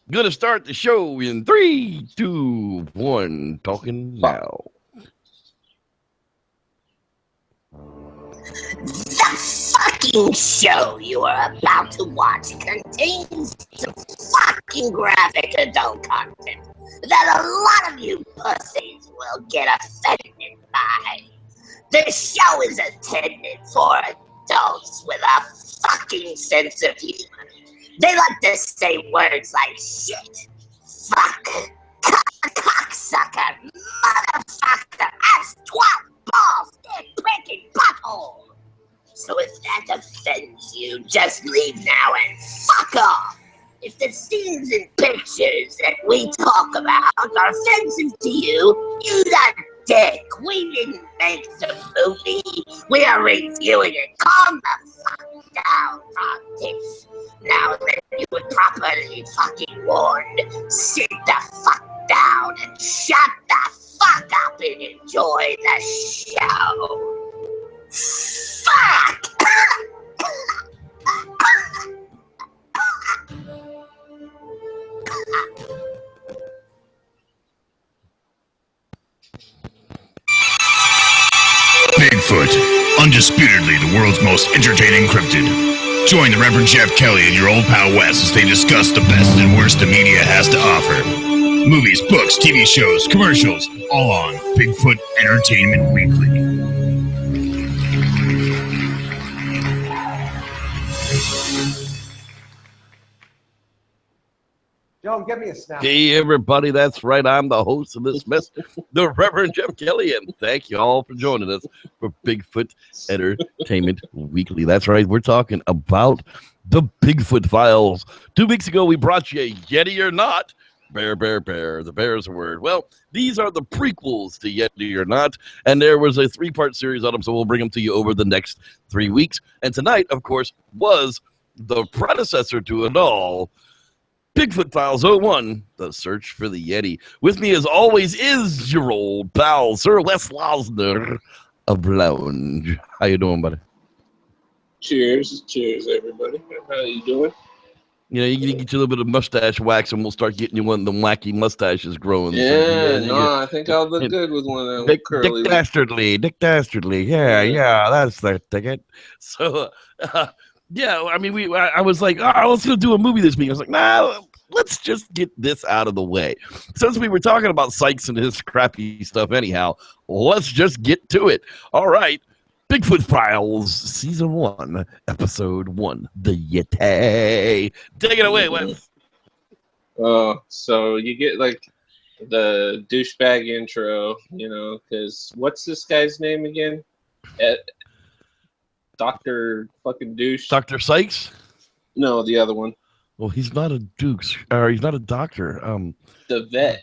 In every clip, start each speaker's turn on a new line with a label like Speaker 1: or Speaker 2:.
Speaker 1: Gonna start the show in 3, 2, 1. Talking now.
Speaker 2: The fucking show you are about to watch contains some fucking graphic adult content that a lot of you pussies will get offended by. This show is intended for adults with a fucking sense of humor. They like to say words like shit, fuck, cocksucker, motherfucker, ass, twat, balls, dick, prick, and butthole. So if that offends you, just leave now and fuck off. If the scenes and pictures that we talk about are offensive to you, you the dick. We didn't make the movie. We are reviewing it. Calm the fuck down, Fontis. Now that you were properly fucking warned, sit the fuck down and shut the fuck up and enjoy the show. Fuck!
Speaker 3: Bigfoot, undisputedly the world's most entertaining cryptid. Join the Reverend Jeff Kelly and your old pal Wes as they discuss the best and worst the media has to offer. Movies, books, TV shows, commercials, all on Bigfoot Entertainment Weekly.
Speaker 4: Joe, get me a snap.
Speaker 1: Hey, everybody, that's right. I'm the host of this mess, the Reverend Jeff Kelly, and thank you all for joining us for Bigfoot Entertainment Weekly. That's right. We're talking about the Bigfoot Files. 2 weeks ago, we brought you Yeti or Not. Bear. The bear is a word. Well, these are the prequels to Yeti or Not, and there was a 3-part series on them, so we'll bring them to you over the next 3 weeks. And tonight, of course, was the predecessor to it all, Bigfoot Files 01, The Search for the Yeti. With me, as always, is your old pal, Sir Wes Losner of Lounge. How you doing, buddy?
Speaker 5: Cheers, everybody. How you doing?
Speaker 1: You know, you can get you a little bit of mustache wax, and we'll start getting you one of them wacky mustaches growing.
Speaker 5: Yeah, I think I'll look good with one of them curly.
Speaker 1: Dick Dastardly. Yeah, that's the ticket. So, yeah, I mean, I was like, oh, let's go do a movie this week. I was like, nah, let's just get this out of the way. Since we were talking about Sykes and his crappy stuff anyhow, let's just get to it. All right. Bigfoot Files, Season 1, Episode 1, The Yeti. Take it away, Wes.
Speaker 5: So you get, like, the douchebag intro, you know, because what's this guy's name again? Dr. fucking douche?
Speaker 1: Dr. Sykes?
Speaker 5: No, the other one.
Speaker 1: Well, he's not a dukes, or he's not a doctor.
Speaker 5: The vet.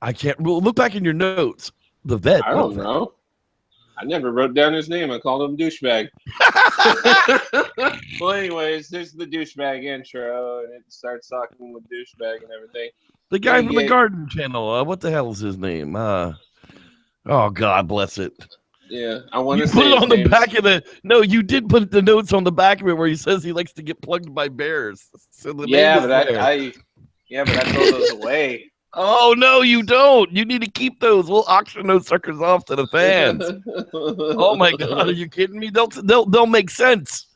Speaker 1: I can't, well, look back in your notes. The vet.
Speaker 5: I don't know. I never wrote down his name. I called him douchebag. Well, anyways, there's the douchebag intro, and it starts talking with douchebag and everything.
Speaker 1: The guy from the Garden Channel. What the hell is his name? Oh, God bless it.
Speaker 5: Yeah, I want to
Speaker 1: say put it on the back of the. No, you did put the notes on the back of it where he says he likes to get plugged by bears. So the
Speaker 5: but I throw those away.
Speaker 1: Oh no, you don't. You need to keep those. We'll auction those suckers off to the fans. Oh my God, are you kidding me? They'll make sense.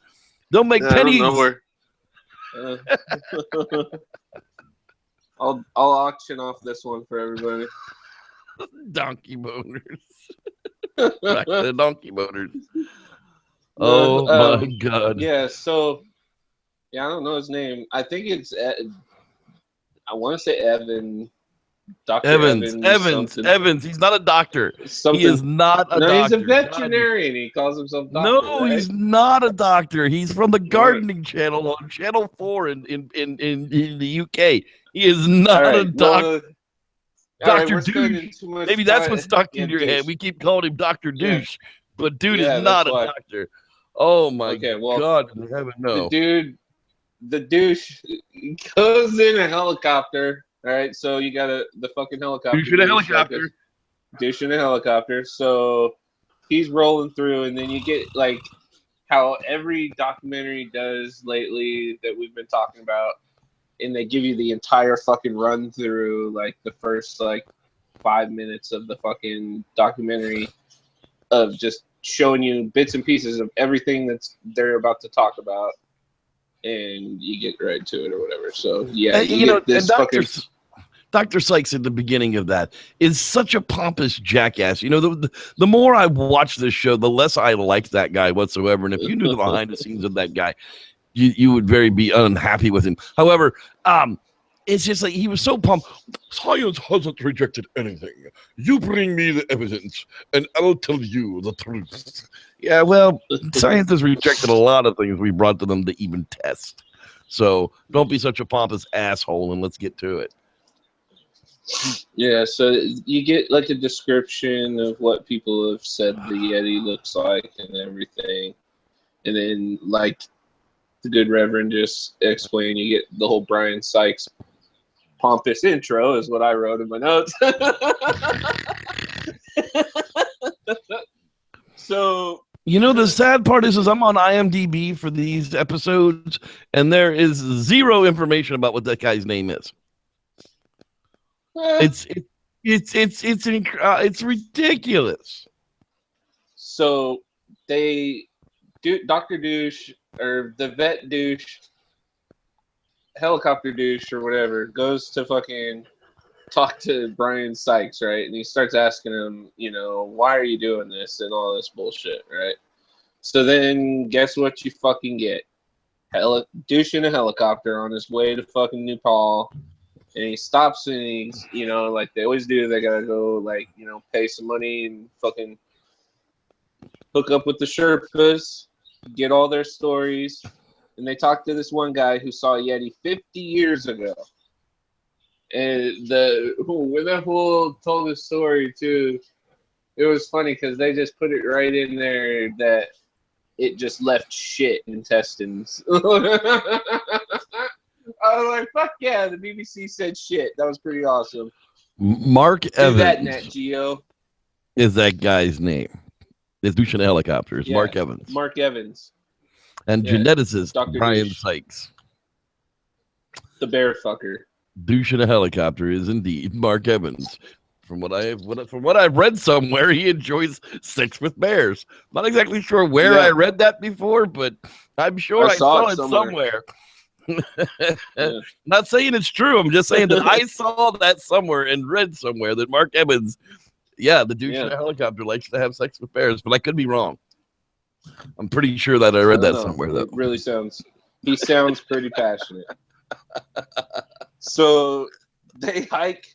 Speaker 1: They'll make pennies.
Speaker 5: I'll auction off this one for everybody.
Speaker 1: Donkey boners. Back to the donkey boners. Oh my God.
Speaker 5: Yeah. So, I don't know his name. I think it's. I want to say Evan. Dr.
Speaker 1: Evans. He's not a doctor. He is not a doctor.
Speaker 5: No, he's a veterinarian. He calls himself doctor.
Speaker 1: No, right? He's not a doctor. He's from the Gardening Channel on Channel 4 in the UK. He is not a doctor. Dr. Douche. Maybe that's what's stuck in your head. We keep calling him Dr. Douche, but dude is not a doctor. Oh my God in heaven, no.
Speaker 5: The douche goes in a helicopter. All right, so you got the fucking helicopter.
Speaker 1: Douche in a helicopter.
Speaker 5: Douche in a helicopter. So he's rolling through, and then you get like how every documentary does lately that we've been talking about and they give you the entire fucking run through, like the first like 5 minutes of the fucking documentary of just showing you bits and pieces of everything that's they're about to talk about, and you get right to it or whatever. So yeah,
Speaker 1: you know, and
Speaker 5: fucking.
Speaker 1: Dr. Sykes at the beginning of that is such a pompous jackass. You know, the more I watch this show, the less I like that guy whatsoever. And if you knew the behind the scenes of that guy, you would be unhappy with him. However, it's just like he was so pumped. Science hasn't rejected anything. You bring me the evidence, and I'll tell you the truth. Yeah, well, science has rejected a lot of things we brought to them to even test. So don't be such a pompous asshole, and let's get to it.
Speaker 5: Yeah, so you get like a description of what people have said the Yeti looks like and everything. And then, like, the good Reverend just explained, you get the whole Brian Sykes pompous intro, is what I wrote in my notes. So,
Speaker 1: you know, the sad part is I'm on IMDb for these episodes, and there is zero information about what that guy's name is. It's ridiculous.
Speaker 5: So they do Dr. Douche or the vet douche, helicopter douche or whatever, goes to fucking talk to Brian Sykes, right? And he starts asking him, you know, why are you doing this and all this bullshit, right? So then guess what you fucking get? Douche in a helicopter on his way to fucking Nepal. And he stops and he's, you know, like they always do, they gotta go, like, you know, pay some money and fucking hook up with the Sherpas, get all their stories. And they talk to this one guy who saw a Yeti 50 years ago. And when that fool told his story, too, it was funny because they just put it right in there that it just left shit intestines. I was like, fuck yeah, the BBC said shit. That was pretty awesome.
Speaker 1: Mark Evans.
Speaker 5: That Nat Geo.
Speaker 1: Is that guy's name. It's douche in a helicopter. It's Mark Evans.
Speaker 5: Mark Evans.
Speaker 1: And geneticist
Speaker 5: Dr.
Speaker 1: Brian
Speaker 5: Douche.
Speaker 1: Sykes.
Speaker 5: The bear fucker.
Speaker 1: Douche in a helicopter is indeed Mark Evans. From what I've read somewhere, he enjoys sex with bears. Not exactly sure where I read that before, but I'm sure I saw it somewhere. Not saying it's true. I'm just saying that I saw that somewhere and read somewhere that Mark Evans, the douche in a helicopter, likes to have sex with bears, but I could be wrong. I'm pretty sure that I read that somewhere, though.
Speaker 5: It really he sounds pretty passionate. So they hike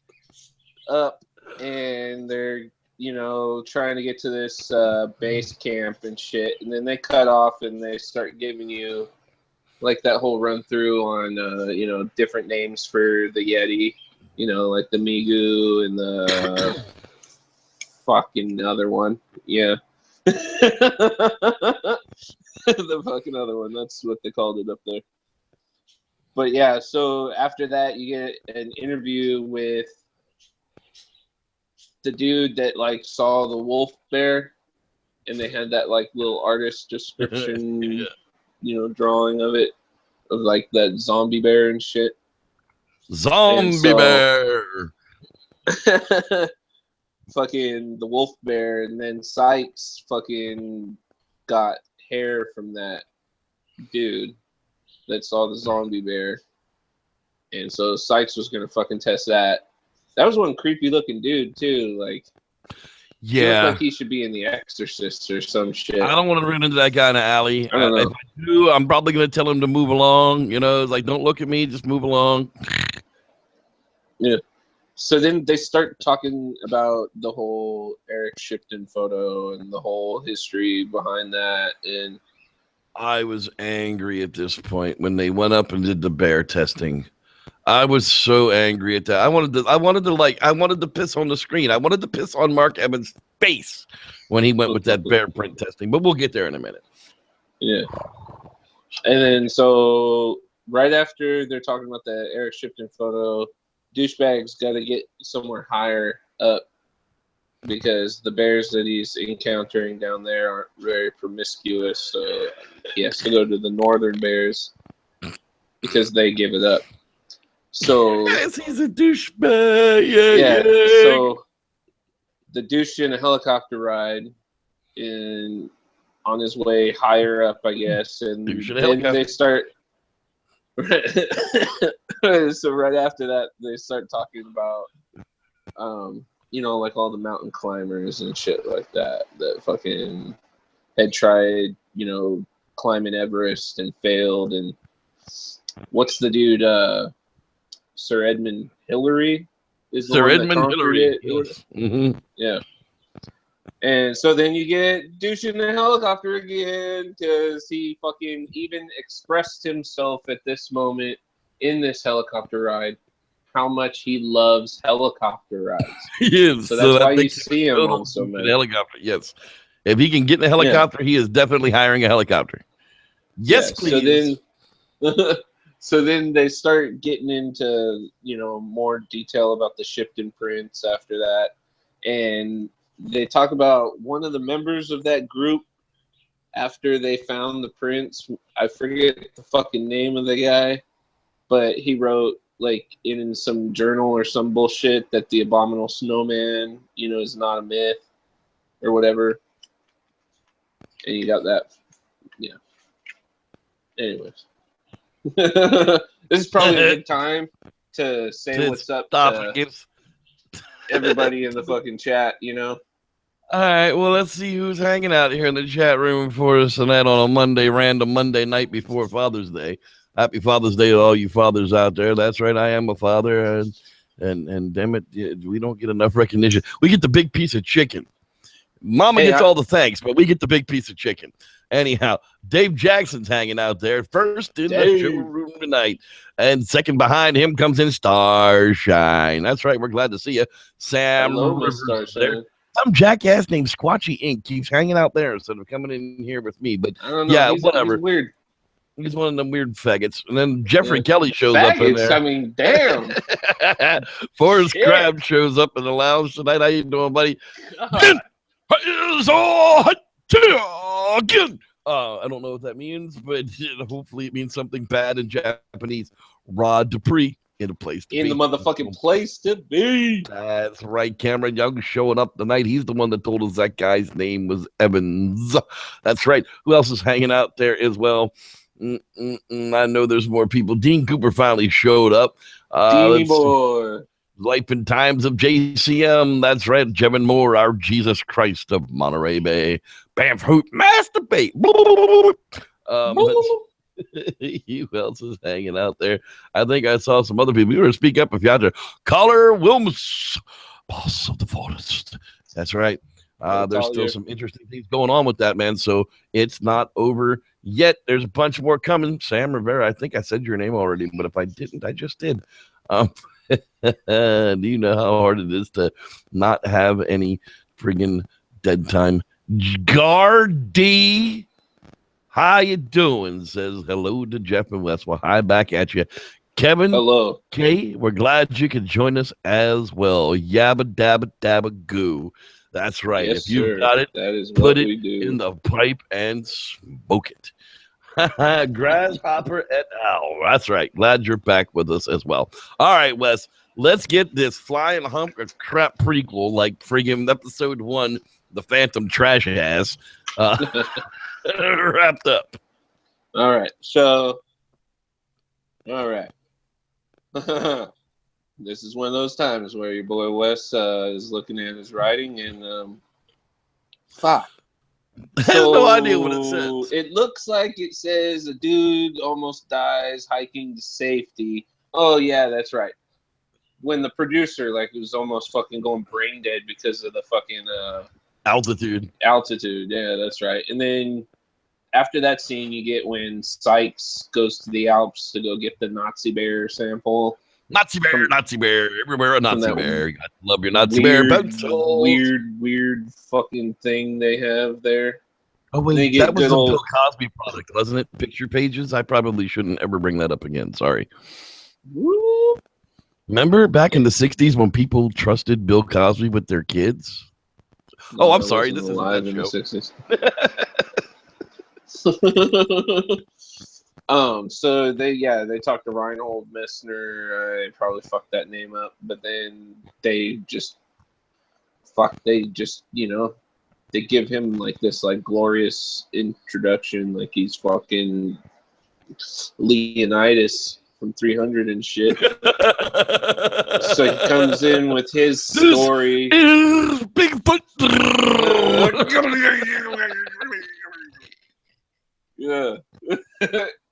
Speaker 5: up and they're, you know, trying to get to this base camp and shit. And then they cut off and they start giving you like that whole run through on, you know, different names for the Yeti, you know, like the Migu and the fucking other one. Yeah. The fucking other one. That's what they called it up there. But yeah, so after that, you get an interview with the dude that like saw the wolf bear, and they had that like little artist description, you know, drawing of it, of like that zombie bear and shit.
Speaker 1: Zombie bear.
Speaker 5: Fucking the wolf bear, and then Sykes fucking got hair from that dude that saw the zombie bear, and so Sykes was gonna fucking test that. That was one creepy looking dude too. Like, he looked like he should be in The Exorcist or some shit.
Speaker 1: I don't want to run into that guy in the alley.
Speaker 5: I don't know.
Speaker 1: If I do, I'm probably gonna tell him to move along. You know, it's like, don't look at me, just move along.
Speaker 5: Yeah. So then they start talking about the whole Eric Shipton photo and the whole history behind that. And
Speaker 1: I was angry at this point when they went up and did the bear testing. I was so angry at that. I wanted to piss on the screen. I wanted to piss on Mark Evans' face when he went with that bear print testing. But we'll get there in a minute.
Speaker 5: Yeah. And then so right after they're talking about the Eric Shipton photo, douchebag's got to get somewhere higher up because the bears that he's encountering down there aren't very promiscuous. So he has to go to the northern bears because they give it up. So
Speaker 1: yes, he's a douchebag.
Speaker 5: yeah,
Speaker 1: Yeah.
Speaker 5: so the douche in a helicopter ride on his way higher up, I guess, and
Speaker 1: Douche in a
Speaker 5: then
Speaker 1: helicopter.
Speaker 5: they start. So right after that, they start talking about, like all the mountain climbers and shit like that fucking had tried, climbing Everest and failed. And what's the dude? Sir Edmund Hillary is the
Speaker 1: Sir
Speaker 5: one
Speaker 1: Edmund
Speaker 5: that conquered
Speaker 1: Hillary.
Speaker 5: it.
Speaker 1: Yes. Mm-hmm.
Speaker 5: Yeah. And so then you get douche in the helicopter again because he fucking even expressed himself at this moment in this helicopter ride how much he loves helicopter rides.
Speaker 1: Yes.
Speaker 5: So that's
Speaker 1: that
Speaker 5: why you
Speaker 1: makes him
Speaker 5: see him
Speaker 1: total
Speaker 5: on so
Speaker 1: douche in a
Speaker 5: many.
Speaker 1: helicopter. Yes. If he can get in a helicopter, he is definitely hiring a helicopter. Yes, please.
Speaker 5: So then they start getting into, more detail about the Shipton prints after that. And they talk about one of the members of that group after they found the prints. I forget the fucking name of the guy, but he wrote like in some journal or some bullshit that the abominable snowman, is not a myth or whatever. And you got that. Yeah. Anyways. This is probably a good time to say what's up to everybody in the fucking chat,
Speaker 1: All right, well, let's see who's hanging out here in the chat room for us tonight on a random Monday night before Father's Day. Happy Father's Day to all you fathers out there. That's right, I am a father, and damn it, we don't get enough recognition. We get the big piece of chicken. Mama gets all the thanks, but we get the big piece of chicken. Anyhow, Dave Jackson's hanging out there first in the showroom tonight. And second behind him comes in Starshine. That's right. We're glad to see you. Sam
Speaker 5: Hello,
Speaker 1: Rivers
Speaker 5: Miss
Speaker 1: there.
Speaker 5: Starshine.
Speaker 1: Some jackass named Squatchy Inc. keeps hanging out there instead of coming in here with me. But
Speaker 5: I don't know.
Speaker 1: yeah,
Speaker 5: He's
Speaker 1: whatever.
Speaker 5: Weird.
Speaker 1: He's one of them weird faggots. And then Jeffrey Kelly shows up in there.
Speaker 5: I mean, damn.
Speaker 1: Forrest Crab shows up in the lounge tonight. How you doing, buddy? Again. I don't know what that means, but hopefully it means something bad in Japanese. Rod Dupree in a place to be.
Speaker 5: In the motherfucking place to be.
Speaker 1: That's right. Cameron Young showing up tonight. He's the one that told us that guy's name was Evans. That's right. Who else is hanging out there as well? I know there's more people. Dean Cooper finally showed up.
Speaker 5: Deanie boy.
Speaker 1: Life and Times of JCM. That's right. Jevin Moore, our Jesus Christ of Monterey Bay. Bam Hoot Masturbate. Who else is hanging out there? I think I saw some other people. You want to speak up if you're out there. Caller Wilms, boss of the forest. That's right. There's still some interesting things going on with that, man. So it's not over yet. There's a bunch more coming. Sam Rivera, I think I said your name already, but if I didn't, I just did. Do you know how hard it is to not have any friggin' dead time? Gardy, how you doing? Says hello to Jeff and Wes. Well, hi back at you. Kevin,
Speaker 5: hello.
Speaker 1: Kay, we're glad you could join us as well. Yabba dabba dabba goo. That's right.
Speaker 5: Yes,
Speaker 1: if you've got it,
Speaker 5: that is
Speaker 1: put it
Speaker 5: we do.
Speaker 1: in the pipe and smoke it. Grasshopper et al. That's right. Glad you're back with us as well. All right, Wes. Let's get this flying hump of crap prequel like friggin' episode 1, The Phantom Trash Ass, wrapped up.
Speaker 5: All right. So, all right. This is one of those times where your boy Wes is looking at his writing and fuck.
Speaker 1: I have no idea what it says.
Speaker 5: It looks like it says a dude almost dies hiking to safety. Oh yeah, that's right. When the producer was almost fucking going brain dead because of the fucking
Speaker 1: altitude.
Speaker 5: Yeah, that's right. And then after that scene, you get when Sykes goes to the Alps to go get the Nazi bear sample.
Speaker 1: Nazi bear, everywhere a Nazi bear. You got to love your Nazi bear.
Speaker 5: Weird fucking thing they have there.
Speaker 1: Oh wait, that was a Bill Cosby product, wasn't it? Picture pages. I probably shouldn't ever bring that up again. Sorry.
Speaker 5: Woo.
Speaker 1: Remember back in the 60s when people trusted Bill Cosby with their kids?
Speaker 5: No,
Speaker 1: I'm sorry. This is
Speaker 5: live
Speaker 1: that
Speaker 5: in
Speaker 1: show.
Speaker 5: the 60s. So they talked to Reinhold Messner. I probably fucked that name up, but then they just they give him like this like glorious introduction, like he's fucking Leonidas from 300 and shit. So he comes in with his story.
Speaker 1: This is Bigfoot.
Speaker 5: Yeah.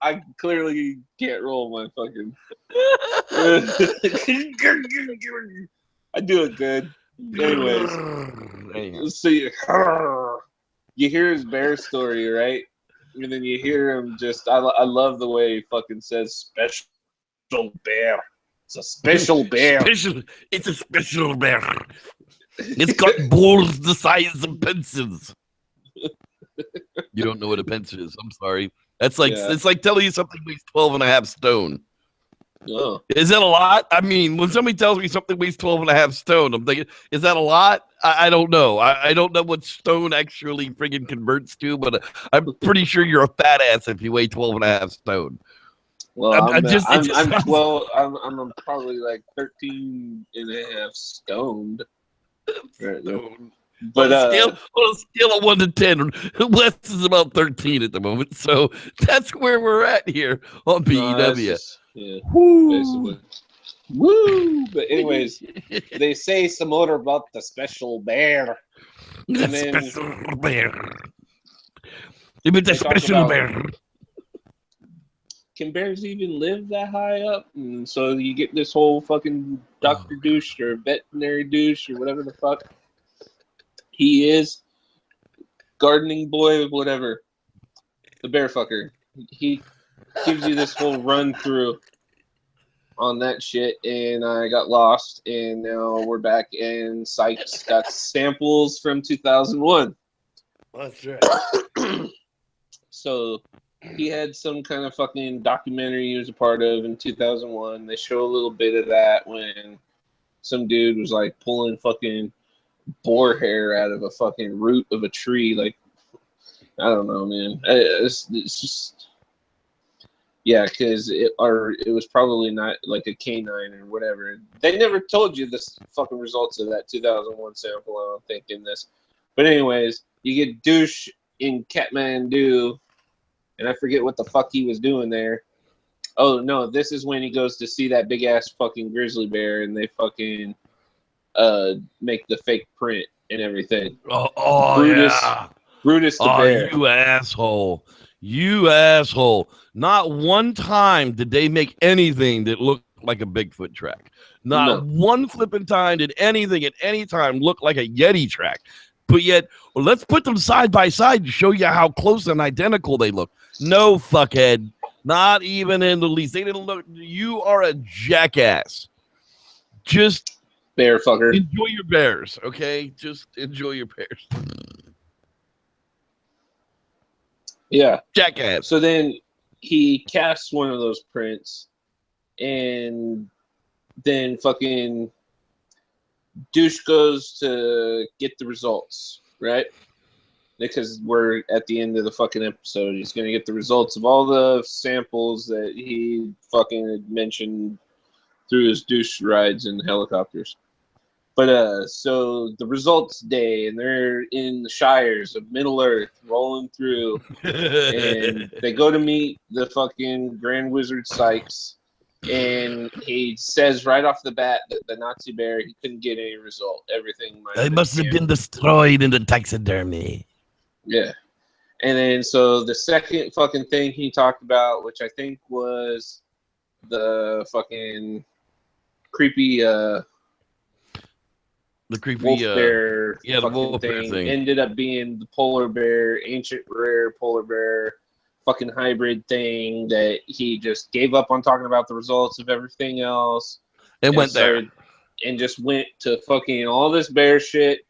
Speaker 5: I clearly can't roll my fucking. I do it good. Anyways, so you hear his bear story, right? And then you hear him just. I love the way he fucking says special bear. It's a special bear.
Speaker 1: It's a special bear. It's got balls the size of pencils. You don't know what a pencil is. I'm sorry. That's like It's like telling you something weighs 12.5 stone.
Speaker 5: Oh.
Speaker 1: Is that a lot? I mean, when somebody tells me something weighs 12.5 stone, I'm thinking, is that a lot? I don't know. I don't know what stone actually friggin' converts to, but I'm pretty sure you're a fat ass if you weigh 12.5 stone.
Speaker 5: Well, I'm 12. I'm probably like 13.5 stoned. Right now. But
Speaker 1: on a scale of 1 to 10, Wes is about 13 at the moment, so that's where we're at here on BEW.
Speaker 5: Basically. Woo! But anyways, they say some more about the special bear.
Speaker 1: Special bear. It's a special bear.
Speaker 5: Can bears even live that high up? And so you get this whole fucking Dr. Douche or veterinary douche or whatever the fuck he is, gardening boy, whatever, the bear fucker. He gives you this whole run through on that shit, and I got lost, and now we're back, and Sykes got samples from 2001.
Speaker 1: That's right.
Speaker 5: So he had some kind of fucking documentary he was a part of in 2001. They show a little bit of that when some dude was like pulling fucking boar hair out of a fucking root of a tree. Like, I don't know, man. It's just, yeah, because it was probably not like a canine or whatever. They never told you the fucking results of that 2001 sample, I don't think, in this. But anyways, you get Douche in Kathmandu, and I forget what the fuck he was doing there. Oh, no, this is when he goes to see that big-ass fucking grizzly bear, and they fucking make the fake print and everything. Brutus,
Speaker 1: yeah.
Speaker 5: Brutus the bear.
Speaker 1: You asshole. Not one time did they make anything that looked like a Bigfoot track. Not one flipping time did anything at any time look like a Yeti track. But yet, let's put them side by side to show you how close and identical they look. No, fuckhead. Not even in the least. They didn't look. You are a jackass. Just
Speaker 5: bear fucker.
Speaker 1: Enjoy your bears, okay? Just enjoy your bears.
Speaker 5: Yeah.
Speaker 1: Jackass.
Speaker 5: So then he casts one of those prints, and then fucking Douche goes to get the results, right? Because we're at the end of the fucking episode. He's going to get the results of all the samples that he fucking had mentioned through his douche rides in helicopters. But so the results day, and they're in the Shires of Middle Earth, rolling through, and they go to meet the fucking Grand Wizard Sykes, and he says right off the bat that the Nazi bear, he couldn't get any result. Everything
Speaker 1: must have been destroyed in the taxidermy.
Speaker 5: Yeah. And then so the second fucking thing he talked about, which I think was the fucking creepy wolf bear
Speaker 1: the wolf bear thing
Speaker 5: ended up being the polar bear, ancient rare polar bear fucking hybrid thing that he just gave up on talking about the results of everything else
Speaker 1: and went there
Speaker 5: and just went to fucking all this bear shit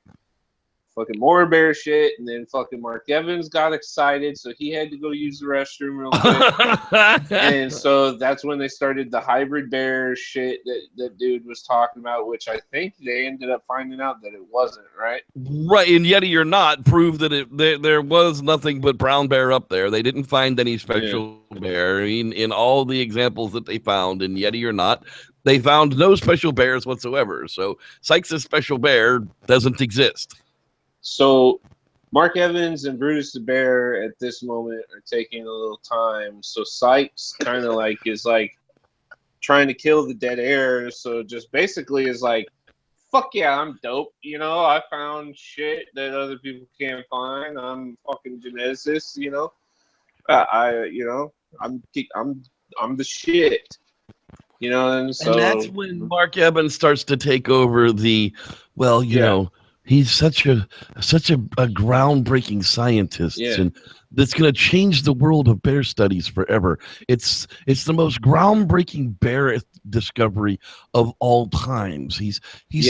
Speaker 5: fucking more bear shit, and then fucking Mark Evans got excited, so he had to go use the restroom real quick. And so that's when they started the hybrid bear shit that dude was talking about, which I think they ended up finding out that it wasn't, right?
Speaker 1: Right, and Yeti or not proved that there was nothing but brown bear up there. They didn't find any special bear in all the examples that they found in Yeti or not. They found no special bears whatsoever. So Sykes' special bear doesn't exist.
Speaker 5: So Mark Evans and Brutus the Bear at this moment are taking a little time. So Sykes kind of like is like trying to kill the dead air. So just basically is like, fuck yeah, I'm dope. You know, I found shit that other people can't find. I'm fucking geneticist. You know, I'm the shit. You know, and so
Speaker 1: that's when Mark Evans starts to take over the, well, you know, he's such a groundbreaking scientist, and that's going to change the world of bear studies forever. It's the most groundbreaking bear discovery of all times. He's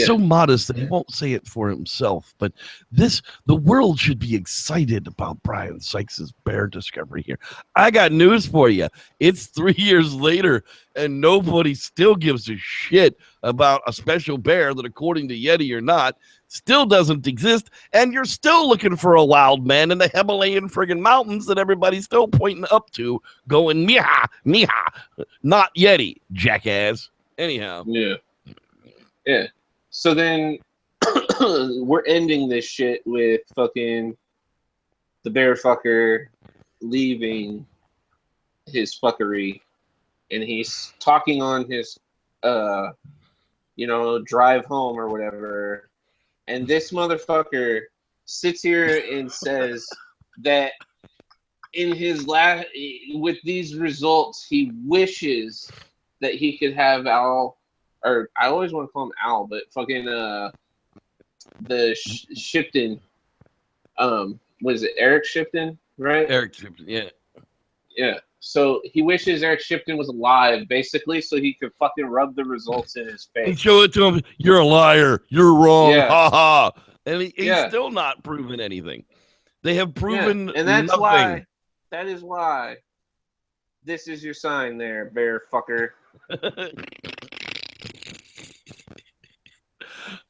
Speaker 1: so modest that he won't say it for himself, but the world should be excited about Brian Sykes' bear discovery here. I got news for you. It's 3 years later, and nobody still gives a shit about a special bear that, according to Yeti or not, still doesn't exist, and you're still looking for a wild man in the Himalayan friggin' mountains that everybody's still pointing up to, going, Miha, Miha, not Yeti, jackass. Anyhow.
Speaker 5: Yeah. So then we're ending this shit with fucking the bear fucker leaving his fuckery, and he's talking on his, drive home or whatever. And this motherfucker sits here and says that in his with these results, he wishes that he could have Al, or I always want to call him Al, but fucking the Shipton, what is it, Eric Shipton, right?
Speaker 1: Eric Shipton, yeah.
Speaker 5: Yeah. So he wishes Eric Shipton was alive, basically, so he could fucking rub the results in his face.
Speaker 1: And show it to him. You're a liar. You're wrong.
Speaker 5: Yeah.
Speaker 1: Ha ha. And he's still not proven anything. They have proven
Speaker 5: and that's
Speaker 1: nothing.
Speaker 5: why. That is why. This is your sign, there, bear fucker.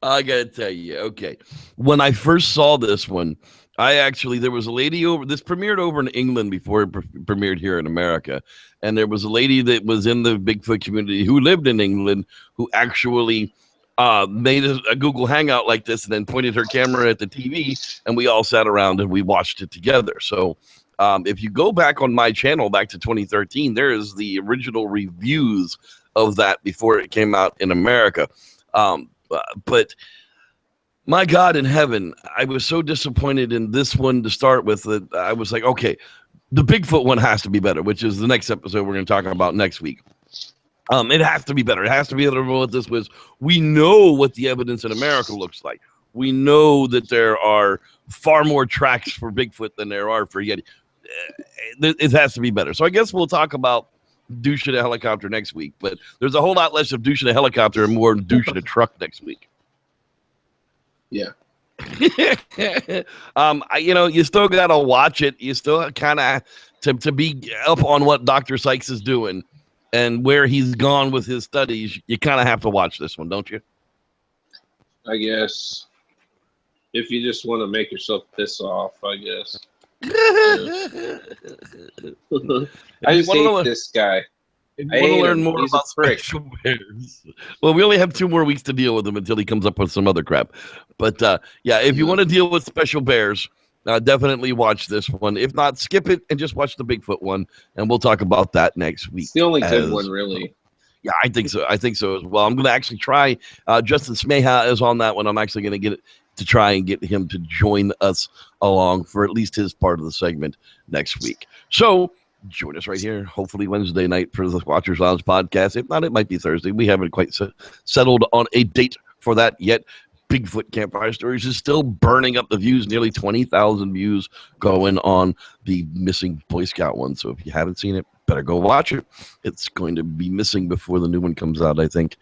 Speaker 1: I gotta tell you, okay. When I first saw this one, there was a lady this premiered over in England before it premiered here in America. And there was a lady that was in the Bigfoot community who lived in England who actually made a Google Hangout like this and then pointed her camera at the TV, and we all sat around and we watched it together. So if you go back on my channel back to 2013, there is the original reviews of that before it came out in America. But my God in heaven, I was so disappointed in this one to start with that I was like, okay, the Bigfoot one has to be better, which is the next episode we're going to talk about next week. It has to be better. It has to be better than what this was. We know what the evidence in America looks like. We know that there are far more tracks for Bigfoot than there are for Yeti. It has to be better. So I guess we'll talk about douche in a helicopter next week, but there's a whole lot less of douche in a helicopter and more douche in a truck next week.
Speaker 5: Yeah.
Speaker 1: You still got to watch it. You still kind of, to be up on what Dr. Sykes is doing and where he's gone with his studies, you kind of have to watch this one, don't you?
Speaker 5: I guess. If you just want to make yourself piss off, I guess. I just hate this guy.
Speaker 1: If you want to learn more about special bears, well, we only have 2 more weeks to deal with him until he comes up with some other crap. But if you want to deal with special bears, definitely watch this one. If not, skip it and just watch the Bigfoot one, and we'll talk about that next week.
Speaker 5: It's the only good one, really.
Speaker 1: Yeah, I think so. I think so as well. I'm going to actually try. Justin Smeha is on that one. I'm actually going to try and get him to join us along for at least his part of the segment next week. So join us right here, hopefully Wednesday night for the Watchers Lounge podcast. If not, it might be Thursday. We haven't quite settled on a date for that yet. Bigfoot Campfire Stories is still burning up the views, nearly 20,000 views going on the missing Boy Scout one. So if you haven't seen it, better go watch it. It's going to be missing before the new one comes out, I think.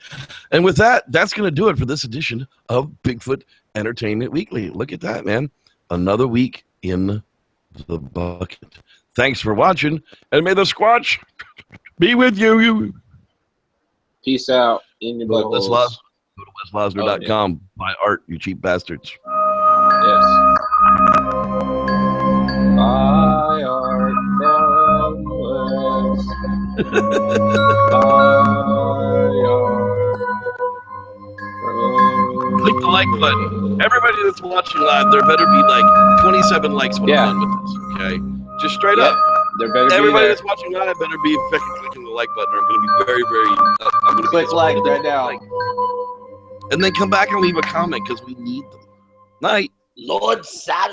Speaker 1: And with that, that's going to do it for this edition of Bigfoot Entertainment Weekly. Look at that, man. Another week in the bucket. Thanks for watching, and may the Squatch be with you.
Speaker 5: Peace out. In your
Speaker 1: Go to
Speaker 5: buttholes.
Speaker 1: westlosner.com. Buy art, you cheap bastards.
Speaker 5: Yes. Buy art from West. Buy art from
Speaker 1: Click the like button. Everybody that's watching live, there better be like 27 likes when I'm done with this, okay? Just straight up.
Speaker 5: There better be
Speaker 1: Everybody
Speaker 5: there.
Speaker 1: that's watching live better be fucking clicking the like button. Or I'm going to be very, very... I'm gonna
Speaker 5: Click
Speaker 1: be
Speaker 5: like
Speaker 1: disappointed.
Speaker 5: right now.
Speaker 1: And then come back and leave a comment because we need them. Night.
Speaker 2: Lord Saturn.